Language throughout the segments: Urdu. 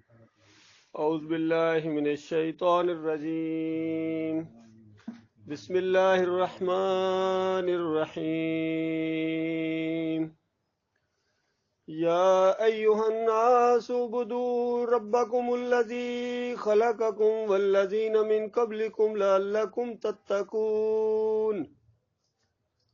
اعوذ باللہ من الشیطان الرجیم بسم اللہ الرحمن الرحیم یا ایہا الناس اعبدوا ربکم الذی خلقکم والذین من قبلکم لعلکم تتقون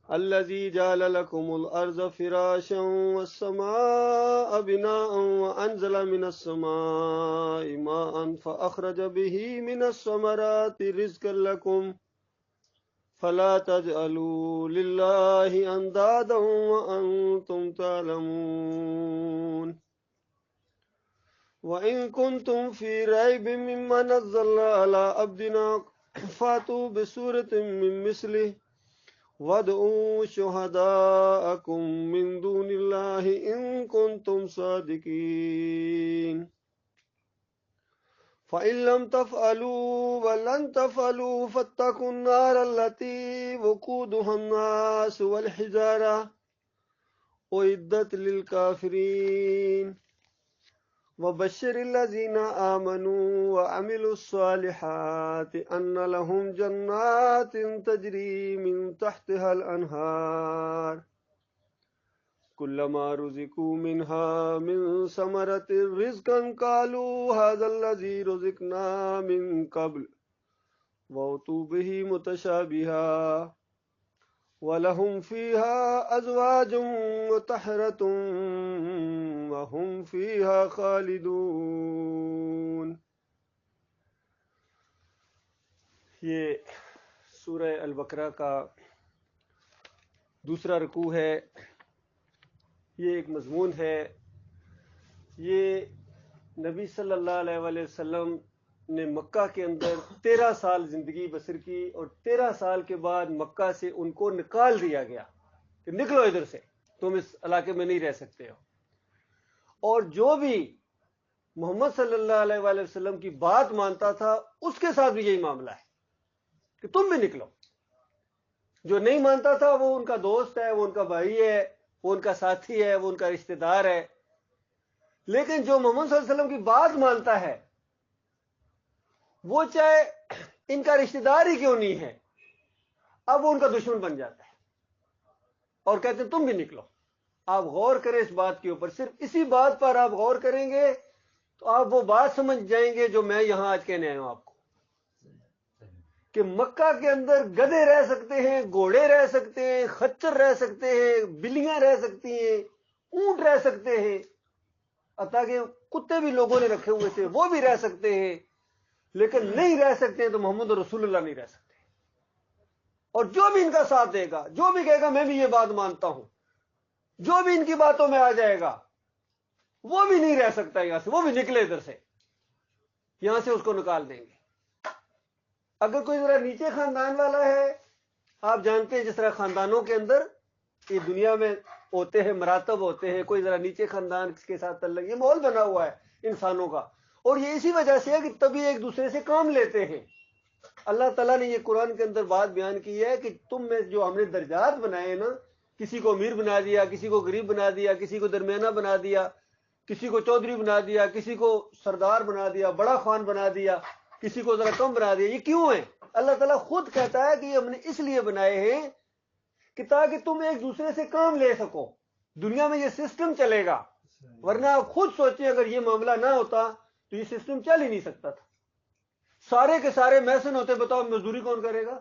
الذي جعل لكم الأرض فراشا والسماء بناء وأنزل من السماء ماء فأخرج به من الثمرات رزقا لكم فلا تجعلوا لله أندادا وأنتم تعلمون وإن كنتم في ريب مما نزلنا على عبدنا فأتوا بسورة من مثله وَادْعُوا شُهَدَاءَكُم مِّن دُونِ اللَّهِ إِن كُنتُمْ صَادِقِينَ فَإِن لَّمْ تَفْعَلُوا وَلَن تَفْعَلُوا فَاتَّقُوا النَّارَ الَّتِي وَقُودُهَا النَّاسُ وَالْحِجَارَةُ أُعِدَّتْ لِلْكَافِرِينَ وَبَشِّرِ الَّذِينَ آمَنُوا وَعَمِلُوا الصَّالِحَاتِ أَنَّ لَهُمْ جَنَّاتٍ تَجْرِي مِن تَحْتِهَا الْأَنْهَارُ كُلَّمَا رُزِقُوا مِنْهَا مِن ثَمَرَةٍ رِزْقًا قَالُوا هَذَا الَّذِي رُزِقْنَا مِن قَبْلُ وَأُتُوا بِهِ مُتَشَابِهًا وَلَهُمْ فِيهَا أَزْوَاجٌ مُطَهَّرَةٌ وَهُمْ فِيهَا خَالِدُونَ۔ یہ سورہ البقرہ کا دوسرا رکوع ہے۔ یہ ایک مضمون ہے، یہ نبی صلی اللہ علیہ وآلہ وسلم نے مکہ کے اندر 13 سال زندگی بسر کی، اور 13 سال کے بعد مکہ سے ان کو نکال دیا گیا کہ نکلو ادھر سے، تم اس علاقے میں نہیں رہ سکتے ہو۔ اور جو بھی محمد صلی اللہ علیہ وآلہ وسلم کی بات مانتا تھا اس کے ساتھ بھی یہی معاملہ ہے کہ تم بھی نکلو۔ جو نہیں مانتا تھا وہ ان کا دوست ہے، وہ ان کا بھائی ہے، وہ ان کا ساتھی ہے، وہ ان کا رشتہ دار ہے، لیکن جو محمد صلی اللہ علیہ وسلم کی بات مانتا ہے وہ چاہے ان کا رشتہ دار ہی کیوں نہیں ہے، اب وہ ان کا دشمن بن جاتا ہے اور کہتے ہیں تم بھی نکلو۔ آپ غور کریں اس بات کے اوپر، صرف اسی بات پر آپ غور کریں گے تو آپ وہ بات سمجھ جائیں گے جو میں یہاں آج کہنے آیا ہوں آپ کو، کہ مکہ کے اندر گدھے رہ سکتے ہیں، گھوڑے رہ سکتے ہیں، خچر رہ سکتے ہیں، بلیاں رہ سکتی ہیں، اونٹ رہ سکتے ہیں، حتیٰ کہ کتے بھی لوگوں نے رکھے ہوئے تھے وہ بھی رہ سکتے ہیں، لیکن نہیں رہ سکتے ہیں تو محمد رسول اللہ نہیں رہ سکتے۔ اور جو بھی ان کا ساتھ دے گا، جو بھی کہے گا میں بھی یہ بات مانتا ہوں، جو بھی ان کی باتوں میں آ جائے گا وہ بھی نہیں رہ سکتا یہاں سے، وہ بھی نکلے ادھر سے، یہاں سے اس کو نکال دیں گے۔ اگر کوئی ذرا نیچے خاندان والا ہے، آپ جانتے ہیں جس طرح خاندانوں کے اندر یہ دنیا میں ہوتے ہیں، مراتب ہوتے ہیں، کوئی ذرا نیچے خاندان کے ساتھ تعلق، یہ ماحول بنا ہوا ہے انسانوں کا، اور یہ اسی وجہ سے ہے کہ تبھی ایک دوسرے سے کام لیتے ہیں۔ اللہ تعالیٰ نے یہ قرآن کے اندر بات بیان کی ہے کہ تم میں جو ہم نے درجات بنائے ہیں نا، کسی کو امیر بنا دیا، کسی کو غریب بنا دیا، کسی کو درمیانہ بنا دیا، کسی کو چودھری بنا دیا، کسی کو سردار بنا دیا، بڑا خان بنا دیا، کسی کو ذرا کم بنا دیا۔ یہ کیوں ہے؟ اللہ تعالیٰ خود کہتا ہے کہ یہ ہم نے اس لیے بنائے ہیں کہ تاکہ تم ایک دوسرے سے کام لے سکو، دنیا میں یہ سسٹم چلے گا، ورنہ آپ خود سوچیں اگر یہ معاملہ نہ ہوتا تو یہ سسٹم چل ہی نہیں سکتا تھا۔ سارے کے سارے میسن ہوتے، بتاؤ مزدوری کون کرے گا؟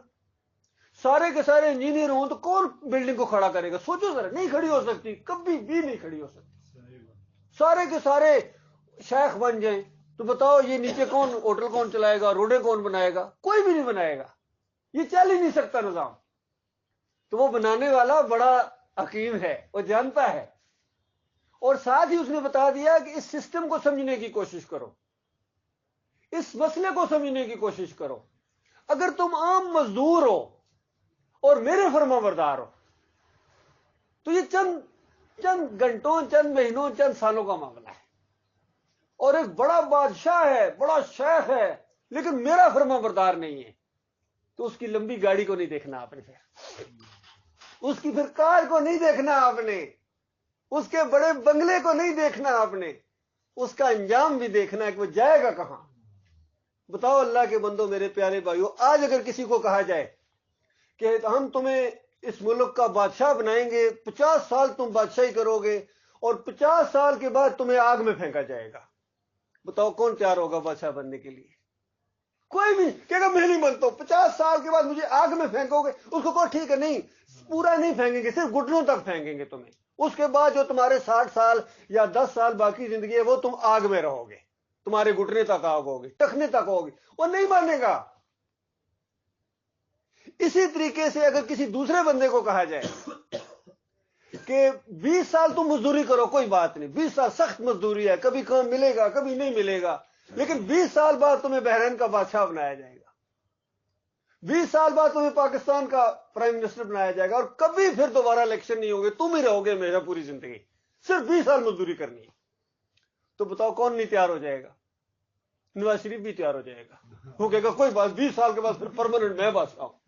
سارے کے سارے انجینئر ہوں تو کون بلڈنگ کو کھڑا کرے گا؟ سوچو ذرا، نہیں کھڑی ہو سکتی، کبھی بھی نہیں کھڑی ہو سکتی۔ سارے کے سارے شیخ بن جائیں تو بتاؤ یہ نیچے کون ہوٹل کون چلائے گا، روڈیں کون بنائے گا؟ کوئی بھی نہیں بنائے گا، یہ چل ہی نہیں سکتا نظام۔ تو وہ بنانے والا بڑا حکیم ہے، وہ جانتا ہے، اور ساتھ ہی اس نے بتا دیا کہ اس سسٹم کو سمجھنے کی کوشش کرو، اس مسئلے کو سمجھنے کی کوشش کرو۔ اگر تم عام مزدور ہو اور میرے فرما بردار ہو تو یہ چند گھنٹوں، چند مہینوں، چند سالوں کا معاملہ ہے، اور ایک بڑا بادشاہ ہے، بڑا شیخ ہے، لیکن میرا فرما بردار نہیں ہے، تو اس کی لمبی گاڑی کو نہیں دیکھنا آپ نے، پھر اس کی پھر کار کو نہیں دیکھنا آپ نے، اس کے بڑے بنگلے کو نہیں دیکھنا آپ نے، اس کا انجام بھی دیکھنا ہے کہ وہ جائے گا کہاں. بتاؤ اللہ کے بندو میرے پیارے بھائیو، آج اگر کسی کو کہا جائے کہ ہم تمہیں اس ملک کا بادشاہ بنائیں گے، 50 سال تم بادشاہی کرو گے اور 50 سال کے بعد تمہیں آگ میں پھینکا جائے گا، بتاؤ کون تیار ہوگا بادشاہ بننے کے لیے؟ کوئی بھی کہے گا میں نہیں مانتا ہوں، 50 سال کے بعد مجھے آگ میں پھینکو گے. اس کو ٹھیک ہے، نہیں پورا نہیں پھینکیں گے، صرف گھٹنوں تک پھینکیں گے تمہیں. اس کے بعد جو تمہارے 60 سال یا 10 سال باقی زندگی ہے وہ تم آگ میں رہو گے، تمہارے گھٹنے تک آگ ہوگی، ٹخنے تک ہوگی. وہ نہیں مانے گا. اسی طریقے سے اگر کسی دوسرے بندے کو کہا جائے کہ 20 سال تم مزدوری کرو، کوئی بات نہیں، 20 سال سخت مزدوری ہے، کبھی کام ملے گا کبھی نہیں ملے گا، لیکن 20 سال بعد تمہیں بحرین کا بادشاہ بنایا جائے گا، 20 سال بعد تمہیں پاکستان کا پرائم منسٹر بنایا جائے گا، اور کبھی پھر دوبارہ الیکشن نہیں ہوگے، تم ہی رہو گے ہمیشہ پوری زندگی، صرف 20 سال مزدوری کرنی ہے. تو بتاؤ کون نہیں تیار ہو جائے گا؟ نواز شریف بھی تیار ہو جائے گا، وہ کہے گا کوئی بات، 20 سال کے بعد پھر پرماننٹ میں بادشاہ ہوں.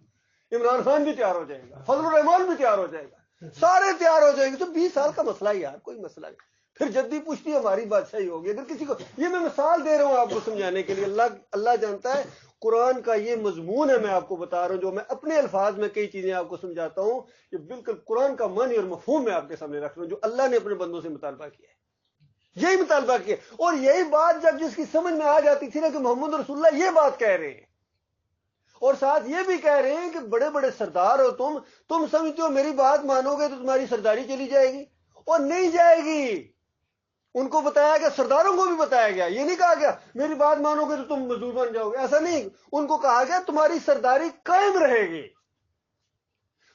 عمران خان بھی تیار ہو جائے گا، فضل الرحمان بھی تیار ہو جائے گا، سارے تیار ہو جائیں گے. تو 20 سال کا مسئلہ یار کوئی مسئلہ نہیں، پھر جدی پوچھتی ہماری بادشاہی ہوگی. اگر کسی کو، یہ میں مثال دے رہا ہوں آپ کو سمجھانے کے لیے، اللہ جانتا ہے قرآن کا یہ مضمون ہے، میں آپ کو بتا رہا ہوں. جو میں اپنے الفاظ میں کئی چیزیں آپ کو سمجھاتا ہوں، یہ بالکل قرآن کا معنی اور مفہوم میں آپ کے سامنے رکھ رہا ہوں، جو اللہ نے اپنے بندوں سے مطالبہ کیا ہے، یہی مطالبہ کیا. اور یہی بات جب جس کی سمجھ میں آ جاتی تھی نا کہ محمد رسول اللہ یہ بات کہہ رہے ہیں، اور ساتھ یہ بھی کہہ رہے ہیں کہ بڑے بڑے سردار ہو تم سمجھتے ہو میری بات مانو گے تو تمہاری سرداری چلی جائے گی، اور نہیں جائے گی. ان کو بتایا گیا، سرداروں کو بھی بتایا گیا، یہ نہیں کہا گیا میری بات مانو گے تو تم مزدور بن جاؤ گے، ایسا نہیں. ان کو کہا گیا تمہاری سرداری قائم رہے گی،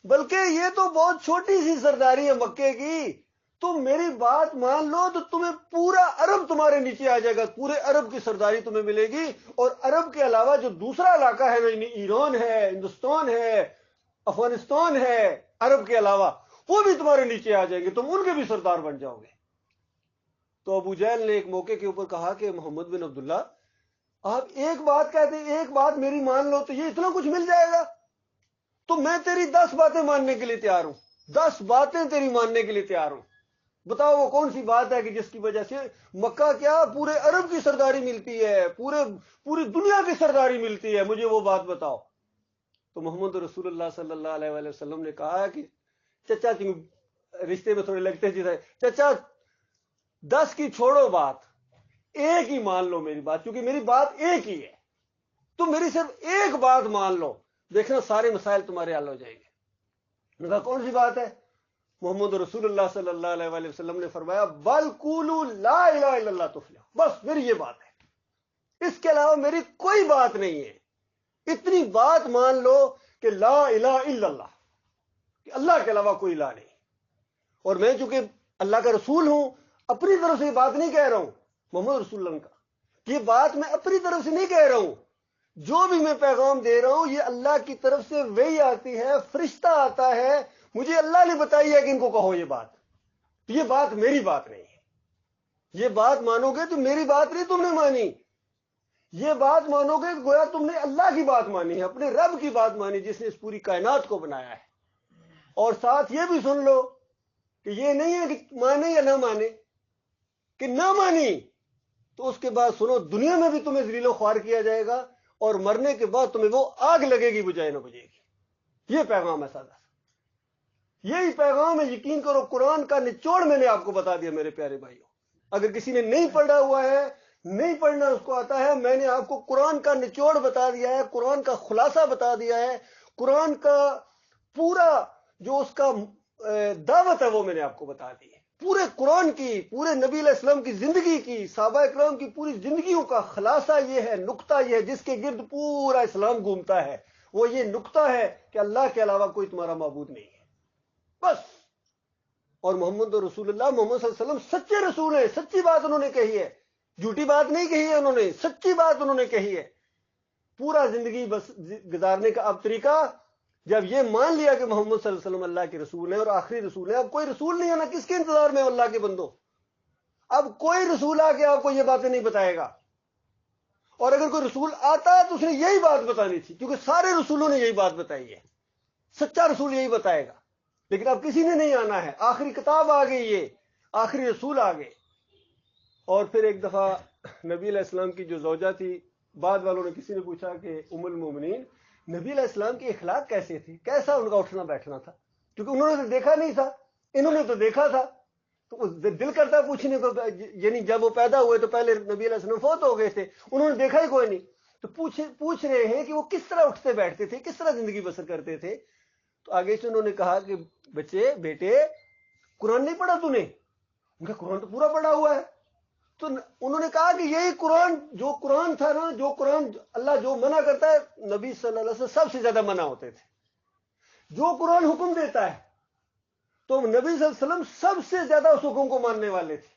بلکہ یہ تو بہت چھوٹی سی سرداری ہے مکے کی، تم میری بات مان لو تو تمہیں پورا عرب تمہارے نیچے آ جائے گا، پورے عرب کی سرداری تمہیں ملے گی. اور عرب کے علاوہ جو دوسرا علاقہ ہے، یعنی ایران ہے، ہندوستان ہے، افغانستان ہے، عرب کے علاوہ وہ بھی تمہارے نیچے آ جائیں گے، تم ان کے بھی سردار بن جاؤ گے. تو ابو جہل نے ایک موقع کے اوپر کہا کہ محمد بن عبداللہ آپ ایک بات کہتے ہیں، ایک بات میری مان لو تو یہ اتنا کچھ مل جائے گا، تو میں تیری 10 باتیں ماننے کے لیے تیار ہوں، 10 باتیں تیری ماننے کے لیے تیار ہوں. بتاؤ وہ کون سی بات ہے کہ جس کی وجہ سے مکہ کیا پورے عرب کی سرداری ملتی ہے، پوری دنیا کی سرداری ملتی ہے، مجھے وہ بات بتاؤ. تو محمد رسول اللہ صلی اللہ علیہ وآلہ وسلم نے کہا کہ چچا رشتے میں تھوڑے لگتے جی، چچا 10 کی چھوڑو بات، ایک ہی مان لو میری بات، کیونکہ میری بات ایک ہی ہے، تم میری صرف ایک بات مان لو، دیکھنا سارے مسائل تمہارے حل ہو جائیں گے. میں کہا کون سی بات ہے؟ محمد رسول اللہ صلی اللہ علیہ وآلہ وسلم نے فرمایا بل قولوا لا الہ الا اللہ تفلحوا، بس میری یہ بات ہے، اس کے علاوہ میری کوئی بات نہیں ہے. اتنی بات مان لو کہ لا الہ الا اللہ، کہ اللہ کے علاوہ کوئی الہ نہیں. اور میں چونکہ اللہ کا رسول ہوں، اپنی طرف سے یہ بات نہیں کہہ رہا ہوں، محمد رسول اللہ کا یہ بات میں اپنی طرف سے نہیں کہہ رہا ہوں، جو بھی میں پیغام دے رہا ہوں یہ اللہ کی طرف سے وحی آتی ہے، فرشتہ آتا ہے، مجھے اللہ نے بتائی ہے کہ ان کو کہو یہ بات، یہ بات میری بات نہیں ہے. یہ بات مانو گے تو میری بات نہیں تم نے مانی، یہ بات مانو گے گویا تم نے اللہ کی بات مانی ہے، اپنے رب کی بات مانی جس نے اس پوری کائنات کو بنایا ہے. اور ساتھ یہ بھی سن لو کہ یہ نہیں ہے کہ مانے یا نہ مانے، کہ نہ مانی تو اس کے بعد سنو دنیا میں بھی تمہیں ذلیل و خوار کیا جائے گا، اور مرنے کے بعد تمہیں وہ آگ لگے گی بجھائے نہ بجھے گی. یہ پیغام ہے سادہ، یہی پیغام ہے. یقین کرو قرآن کا نچوڑ میں نے آپ کو بتا دیا میرے پیارے بھائیوں. اگر کسی نے نہیں پڑھا ہوا ہے، نہیں پڑھنا اس کو آتا ہے، میں نے آپ کو قرآن کا نچوڑ بتا دیا ہے، قرآن کا خلاصہ بتا دیا ہے، قرآن کا پورا جو اس کا دعوت ہے وہ میں نے آپ کو بتا دی ہے. پورے قرآن کی، پورے نبی علیہ السلام کی زندگی کی، صحابہ اکرام کی پوری زندگیوں کا خلاصہ یہ ہے، نقطہ یہ ہے جس کے گرد پورا اسلام گھومتا ہے، وہ یہ نقطہ ہے کہ اللہ کے علاوہ کوئی تمہارا معبود نہیں ہے، بس. اور محمد رسول اللہ، محمد صلی اللہ علیہ وسلم سچے رسول ہیں، سچی بات انہوں نے کہی ہے، جھوٹی بات نہیں کہی ہے انہوں نے، سچی بات انہوں نے کہی ہے. پورا زندگی بس گزارنے کا اب طریقہ، جب یہ مان لیا کہ محمد صلی اللہ علیہ وسلم اللہ کے رسول ہیں اور آخری رسول ہیں، اب کوئی رسول نہیں ہے نا، کس کے انتظار میں اللہ کے بندو؟ اب کوئی رسول آ کے آپ کو یہ باتیں نہیں بتائے گا، اور اگر کوئی رسول آتا تو اس نے یہی بات بتانی تھی، کیونکہ سارے رسولوں نے یہی بات بتائی ہے، سچا رسول یہی بتائے گا. لیکن اب کسی نے نہیں آنا ہے، آخری کتاب آ گئی، یہ آخری رسول آ گئے. اور پھر ایک دفعہ نبی علیہ السلام کی جو زوجہ تھی، بعد والوں نے کسی نے پوچھا کہ ام المومنین نبی علیہ السلام کی اخلاق کیسے تھی، کیسا ان کا اٹھنا بیٹھنا تھا، کیونکہ انہوں نے تو دیکھا نہیں تھا، انہوں نے تو دیکھا تھا. تو دل کرتا پوچھنے کو، یعنی جب وہ پیدا ہوئے تو پہلے نبی علیہ السلام فوت ہو گئے تھے، انہوں نے دیکھا ہی کوئی نہیں. تو پوچھ رہے ہیں کہ وہ کس طرح اٹھتے بیٹھتے تھے، کس طرح زندگی بسر کرتے تھے. تو آگے سے انہوں نے کہا کہ بچے بیٹے قرآن نہیں پڑھا تو نے؟ ان کا قرآن تو پورا پڑھا ہوا ہے. تو انہوں نے کہا کہ یہی قرآن، جو قرآن تھا نا، جو قرآن اللہ جو منع کرتا ہے نبی صلی اللہ علیہ وسلم سب سے زیادہ منع ہوتے تھے. جو قرآن حکم دیتا ہے تو نبی صلی اللہ علیہ وسلم سب سے زیادہ اس حکم کو ماننے والے تھے.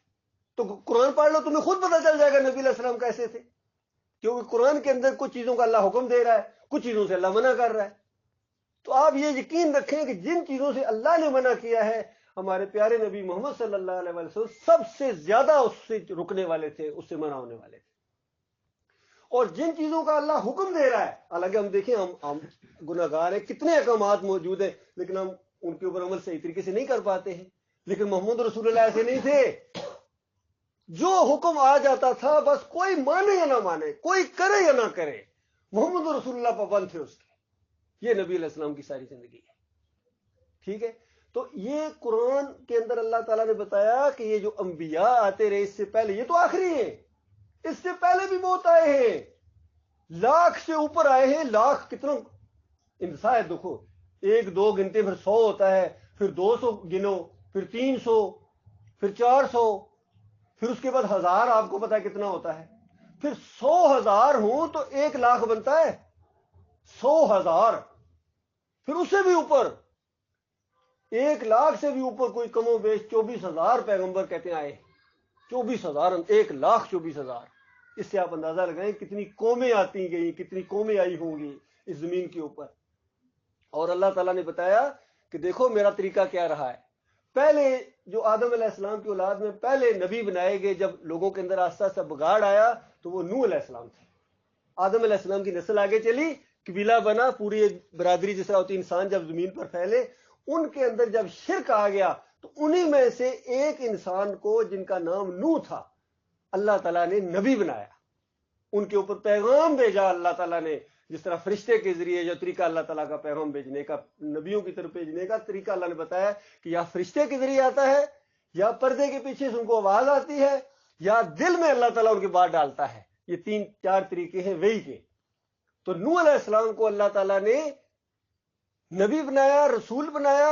تو قرآن پڑھ لو، تمہیں خود پتہ چل جائے گا نبی علیہ السلام کیسے تھے، کیونکہ قرآن کے اندر کچھ چیزوں کا اللہ حکم دے رہا ہے، کچھ چیزوں سے اللہ منع کر رہا ہے. تو آپ یہ یقین رکھیں کہ جن چیزوں سے اللہ نے منع کیا ہے، ہمارے پیارے نبی محمد صلی اللہ علیہ وسلم سب سے زیادہ اس سے رکنے والے تھے، اس سے منع ہونے والے تھے. اور جن چیزوں کا اللہ حکم دے رہا ہے، حالانکہ ہم دیکھیں ہم گناہگار ہیں، کتنے احکامات موجود ہیں لیکن ہم ان کے اوپر عمل صحیح طریقے سے نہیں کر پاتے ہیں. لیکن محمد رسول اللہ ایسے نہیں تھے، جو حکم آ جاتا تھا بس کوئی مانے یا نہ مانے، کوئی کرے یا نہ کرے، محمد رسول اللہ پابند تھے اس کے. یہ نبی علیہ السلام کی ساری زندگی ہے. ٹھیک ہے، تو یہ قرآن کے اندر اللہ تعالیٰ نے بتایا کہ یہ جو انبیاء آتے رہے اس سے پہلے، یہ تو آخری ہیں، اس سے پہلے بھی بہت آئے ہیں، لاکھ سے اوپر آئے ہیں. لاکھ کتنا انتہا ہے، دیکھو 1 2 گنتے پھر 100 ہوتا ہے، پھر 200 گنو، پھر 300، پھر 400، پھر اس کے بعد 1000. آپ کو پتا ہے کتنا ہوتا ہے، پھر 100,000 ہوں تو 1 لاکھ بنتا ہے. 100,000، پھر اس سے بھی اوپر 1 لاکھ سے بھی اوپر، کوئی کم و بیش 24,000 پیغمبر کہتے ہیں آئے. 24,000، 1 لاکھ 24,000. اس سے آپ اندازہ لگائیں کتنی قومیں آتی گئیں، کتنی قومیں آئی ہوں گی اس زمین کے اوپر. اور اللہ تعالیٰ نے بتایا کہ دیکھو میرا طریقہ کیا رہا ہے. پہلے جو آدم علیہ السلام کی اولاد میں پہلے نبی بنائے گئے، جب لوگوں کے اندر آہستہ آہستہ بگاڑ آیا تو وہ نوح علیہ السلام تھے. آدم علیہ السلام کی نسل آگے چلی، قبیلہ بنا، پوری ایک برادری جس طرح ہوتی انسان جب زمین پر پھیلے، ان کے اندر جب شرک آ گیا تو انہی میں سے ایک انسان کو جن کا نام نوح تھا اللہ تعالیٰ نے نبی بنایا، ان کے اوپر پیغام بھیجا اللہ تعالیٰ نے. جس طرح فرشتے کے ذریعے جو طریقہ اللہ تعالیٰ کا پیغام بھیجنے کا، نبیوں کی طرف بھیجنے کا طریقہ اللہ نے بتایا کہ یا فرشتے کے ذریعے آتا ہے، یا پردے کے پیچھے سے ان کو آواز آتی ہے، یا دل میں اللہ تعالیٰ ان کی بات ڈالتا ہے. یہ 3 4 طریقے ہیں وہی کے. تو نوح علیہ السلام کو اللہ تعالیٰ نے نبی بنایا، رسول بنایا،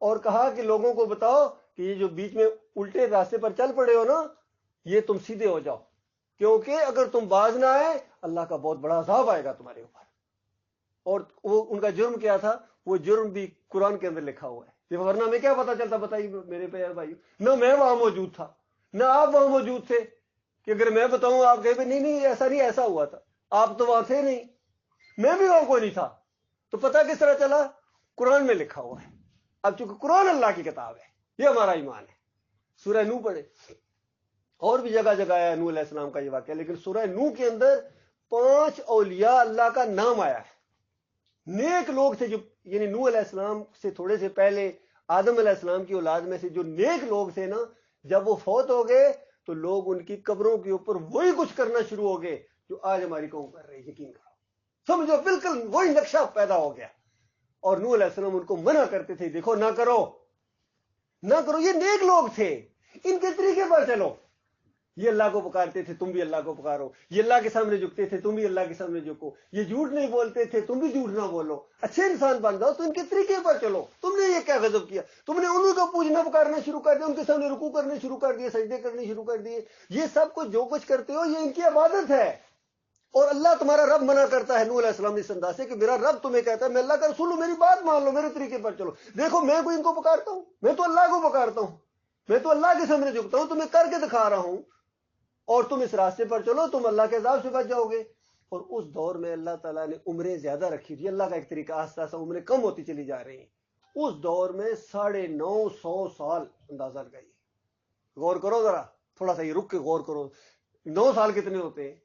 اور کہا کہ لوگوں کو بتاؤ کہ یہ جو بیچ میں الٹے راستے پر چل پڑے ہو نا، یہ تم سیدھے ہو جاؤ، کیونکہ اگر تم باز نہ آئے اللہ کا بہت بڑا عذاب آئے گا تمہارے اوپر. اور وہ ان کا جرم کیا تھا، وہ جرم بھی قرآن کے اندر لکھا ہوا ہے. ورنہ میں کیا پتا چلتا، بتائیے میرے پیارے بھائی، نہ میں وہاں موجود تھا نہ آپ وہاں موجود تھے کہ اگر میں بتاؤں آپ کہیں نہیں نہیں ایسا نہیں، ایسا ہوا تھا، آپ تو وہاں تھے نہیں، میں بھی وہاں کوئی نہیں تھا. تو پتہ کس طرح چلا؟ قرآن میں لکھا ہوا ہے. اب چونکہ قرآن اللہ کی کتاب ہے، یہ ہمارا ایمان ہے. سورہ نوح پڑھے، اور بھی جگہ جگہ آیا نوح علیہ السلام کا یہ واقعہ، لیکن سورہ نوح کے اندر 5 اولیاء اللہ کا نام آیا ہے. نیک لوگ تھے جو، یعنی نوح علیہ السلام سے تھوڑے سے پہلے آدم علیہ السلام کی اولاد میں سے جو نیک لوگ تھے نا، جب وہ فوت ہو گئے تو لوگ ان کی قبروں کے اوپر وہی کچھ کرنا شروع ہو گئے جو آج ہماری قوم کر رہی ہے. یقین کرو، سمجھو بالکل وہی نقشہ پیدا ہو گیا. اور نوح علیہ السلام ان کو منع کرتے تھے، دیکھو نہ کرو نہ کرو، یہ نیک لوگ تھے، ان کے طریقے پر چلو. یہ اللہ کو پکارتے تھے، تم بھی اللہ کو پکارو. یہ اللہ کے سامنے جھکتے تھے، تم بھی اللہ کے سامنے جھکو. یہ جھوٹ نہیں بولتے تھے، تم بھی جھوٹ نہ بولو. اچھے انسان بن جاؤ تو ان کے طریقے پر چلو. تم نے یہ کیا غضب کیا؟ تم نے انہیں کو پوجنا پکارنا شروع کر دیا، ان کے سامنے رکوع کرنے شروع کر دیے، سجدے کرنے شروع کر دیے. یہ سب کچھ جو کچھ کرتے ہو یہ ان کی عبادت ہے. اور اللہ تمہارا رب منع کرتا ہے نوح علیہ السلام نے اس انداز سے کہ میرا رب تمہیں کہتا ہے میں اللہ کا رسول ہوں، میری بات مان لو، میرے طریقے پر چلو. دیکھو میں کوئی ان کو پکارتا ہوں؟ میں تو اللہ کو پکارتا ہوں، میں تو اللہ کے سامنے جھکتا ہوں، تمہیں کر کے دکھا رہا ہوں، اور تم اس راستے پر چلو، تم اللہ کے عذاب سے بچ جاؤ گے. اور اس دور میں اللہ تعالیٰ نے عمریں زیادہ رکھی تھی. اللہ کا ایک طریقہ، آہستہ آہستہ عمریں کم ہوتی چلی جا رہی ہیں. اس دور میں 950 سال اندازہ لگائیے. غور کرو ذرا، تھوڑا سا یہ رک کے غور کرو. 9 سال کتنے ہوتے ہیں،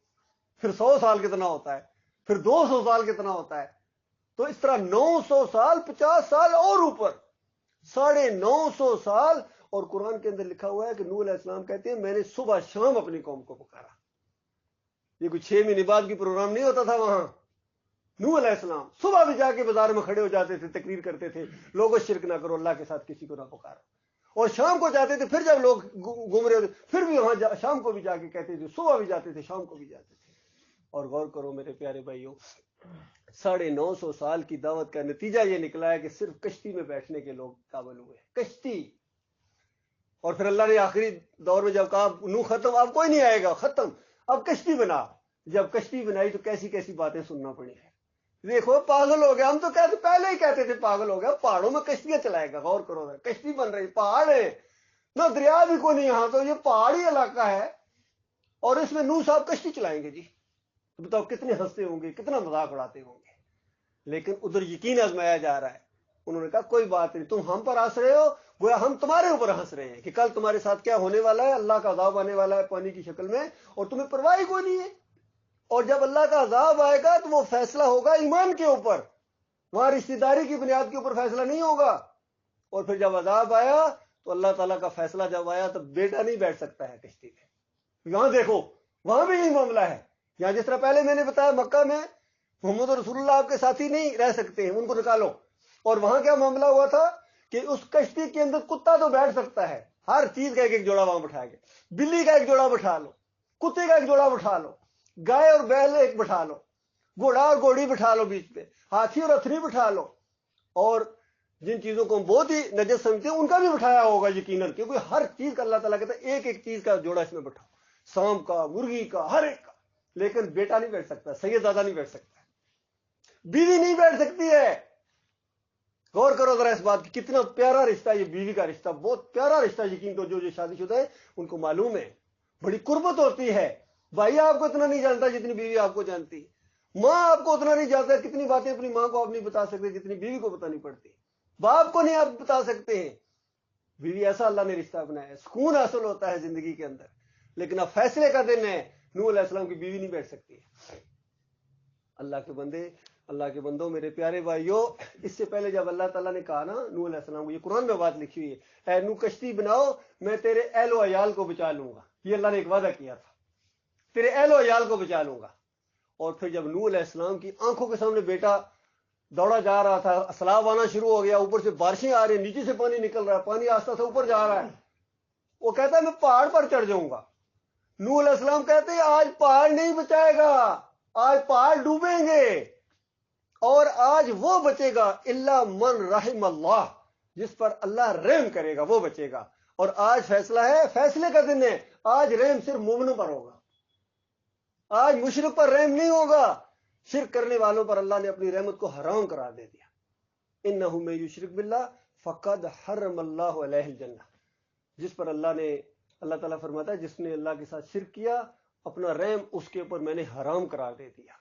پھر 100 سال کتنا ہوتا ہے، پھر 200 سال کتنا ہوتا ہے. تو اس طرح 900 سال، 50 سال اور اوپر، 950 سال. اور قرآن کے اندر لکھا ہوا ہے کہ نوح علیہ السلام کہتے ہیں میں نے صبح شام اپنی قوم کو پکارا. یہ کوئی 6 مہینے بعد کی پروگرام نہیں ہوتا تھا وہاں. نوح علیہ السلام صبح بھی جا کے بازار میں کھڑے ہو جاتے تھے, تقریر کرتے تھے, لوگوں شرک نہ کرو, اللہ کے ساتھ کسی کو نہ پکارو. اور شام کو جاتے تھے, پھر جب لوگ گھوم رہے ہوتے پھر بھی وہاں شام کو بھی جا کے کہتے تھے, صبح بھی جاتے تھے, شام کو بھی جاتے تھے. اور غور کرو میرے پیارے بھائیوں, 950 سال کی دعوت کا نتیجہ یہ نکلا ہے کہ صرف کشتی میں بیٹھنے کے لوگ قابل ہوئے, کشتی. اور پھر اللہ نے آخری دور میں جب کہا نوح ختم, اب کوئی نہیں آئے گا, ختم, اب کشتی بنا. جب کشتی بنائی تو کیسی کیسی باتیں سننا پڑی ہے. دیکھو پاگل ہو گیا, ہم تو کہتے پہلے ہی کہتے تھے پاگل ہو گیا, پہاڑوں میں کشتیاں چلائے گا. غور کرو, کشتی بن رہی, پہاڑ ہے نہ, دریا بھی کوئی نہیں یہاں, تو یہ پہاڑی علاقہ ہے اور اس میں نوح صاحب کشتی چلائیں گے. جی بتاؤ کتنے ہنستے ہوں گے, کتنا مذاق اڑاتے ہوں گے. لیکن ادھر یقین آزمایا جا رہا ہے. انہوں نے کہا کوئی بات نہیں, تم ہم پر ہنس رہے ہو, گویا ہم تمہارے اوپر ہنس رہے ہیں کہ کل تمہارے ساتھ کیا ہونے والا ہے, اللہ کا عذاب آنے والا ہے پانی کی شکل میں, اور تمہیں پرواہ کوئی نہیں ہے. اور جب اللہ کا عذاب آئے گا تو وہ فیصلہ ہوگا ایمان کے اوپر, وہاں رشتہ داری کی بنیاد کے اوپر فیصلہ نہیں ہوگا. اور پھر جب عذاب آیا تو اللہ تعالیٰ کا فیصلہ جب آیا تو بیٹا نہیں بیٹھ سکتا ہے کشتی میں. یہاں دیکھو, وہاں بھی یہی معاملہ ہے. یہاں جس طرح پہلے میں نے بتایا مکہ میں محمد رسول اللہ آپ کے ساتھی نہیں رہ سکتے ہیں, ان کو نکالو. اور وہاں کیا معاملہ ہوا تھا کہ اس کشتی کے اندر کتا تو بیٹھ سکتا ہے, ہر چیز کا ایک جوڑا وہاں بٹھایا گیا. بلی کا ایک جوڑا بٹھا لو, کتے کا ایک جوڑا بٹھا لو, گائے اور بیل ایک بٹھا لو, گھوڑا اور گھوڑی بٹھا لو بیچ پہ, ہاتھی اور اتھری بٹھا لو, اور جن چیزوں کو ہم بہت ہی نجس سمجھتے ہیں ان کا بھی بٹھایا ہوگا یقیناً, کیونکہ ہر چیز کا اللہ تعالیٰ کہتا ہے ایک ایک چیز کا جوڑا اس میں بٹھاؤ, سانپ کا, مرغی کا, ہر ایک کا. لیکن بیٹا نہیں بیٹھ سکتا, سیدزادہ نہیں بیٹھ سکتا, بیوی نہیں بیٹھ سکتی ہے. غور کرو ذرا اس بات کی, کتنا پیارا رشتہ یہ بیوی کا رشتہ, بہت پیارا رشتہ. یقین تو جو شادی شدہ ہے ان کو معلوم ہے, بڑی قربت ہوتی ہے. بھائی آپ کو اتنا نہیں جانتا جتنی بیوی آپ کو جانتی, ماں آپ کو اتنا نہیں جانتا, کتنی باتیں اپنی ماں کو آپ نہیں بتا سکتے جتنی بیوی کو بتانی پڑتی, باپ کو نہیں آپ بتا سکتے ہیں. بیوی ایسا اللہ نے رشتہ بنایا ہے, سکون حاصل ہوتا ہے زندگی کے اندر. لیکن اب فیصلے کا دن ہے, نوح علیہ السلام کی بیوی نہیں بیٹھ سکتی ہے. اللہ کے بندے, اللہ کے بندوں, میرے پیارے بھائیوں, اس سے پہلے جب اللہ تعالیٰ نے کہا نا نوح علیہ السلام کو, یہ قرآن میں بات لکھی ہوئی ہے, اے نوح کشتی بناؤ, میں تیرے اہل و عیال کو بچا لوں گا. یہ اللہ نے ایک وعدہ کیا تھا, تیرے اہل و عیال کو بچا لوں گا. اور پھر جب نوح علیہ السلام کی آنکھوں کے سامنے بیٹا دوڑا جا رہا تھا, سیلاب آنا شروع ہو گیا, اوپر سے بارشیں آ رہی ہیں, نیچے سے پانی نکل رہا ہے, پانی آستہ سے اوپر جا رہا ہے, وہ کہتا ہے میں پہاڑ پر چڑھ جاؤں گا. نوح علیہ السلام کہتے ہیں آج پہاڑ نہیں بچائے گا, آج پہاڑ ڈوبیں گے, اور آج وہ بچے گا الا من رحم اللہ, جس پر اللہ رحم کرے گا وہ بچے گا. اور آج فیصلہ ہے, فیصلے کا دن ہے, آج رحم صرف مومنوں پر ہوگا, آج مشرک پر رحم نہیں ہوگا. شرک کرنے والوں پر اللہ نے اپنی رحمت کو حرام قرار دے دیا. انہ من یشرک باللہ فقد حرم اللہ علیہ الجنہ, جس پر اللہ تعالیٰ فرماتا ہے جس نے اللہ کے ساتھ شرک کیا, اپنا رحم اس کے اوپر میں نے حرام قرار دے دیا.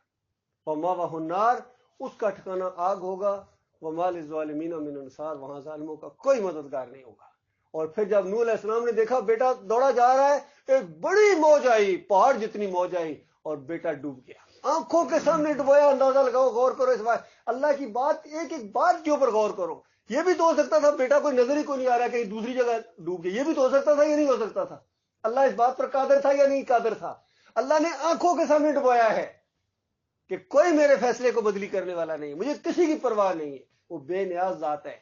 ومأواہ النار, اس کا ٹھکانہ آگ ہوگا. وما للظالمین من انصار, وہاں ظالموں کا کوئی مددگار نہیں ہوگا. اور پھر جب نوح علیہ السلام نے دیکھا بیٹا دوڑا جا رہا ہے, ایک بڑی موج آئی, پہاڑ جتنی موج آئی, اور بیٹا ڈوب گیا. آنکھوں کے سامنے ڈبویا, اندازہ لگاؤ, غور کرو اس بات, اللہ کی بات, ایک ایک بات کے اوپر غور کرو. یہ بھی تو ہو سکتا تھا بیٹا کوئی نظر ہی کوئی نہیں آ رہا, کہیں دوسری جگہ ڈوب گیا, یہ بھی تو ہو سکتا تھا, یہ نہیں ہو سکتا تھا. اللہ اس بات پر قادر تھا یا نہیں قادر تھا؟ اللہ نے آنکھوں کے سامنے ڈبویا ہے کہ کوئی میرے فیصلے کو بدلی کرنے والا نہیں, مجھے کسی کی پرواہ نہیں ہے. وہ بے نیاز ذات ہے,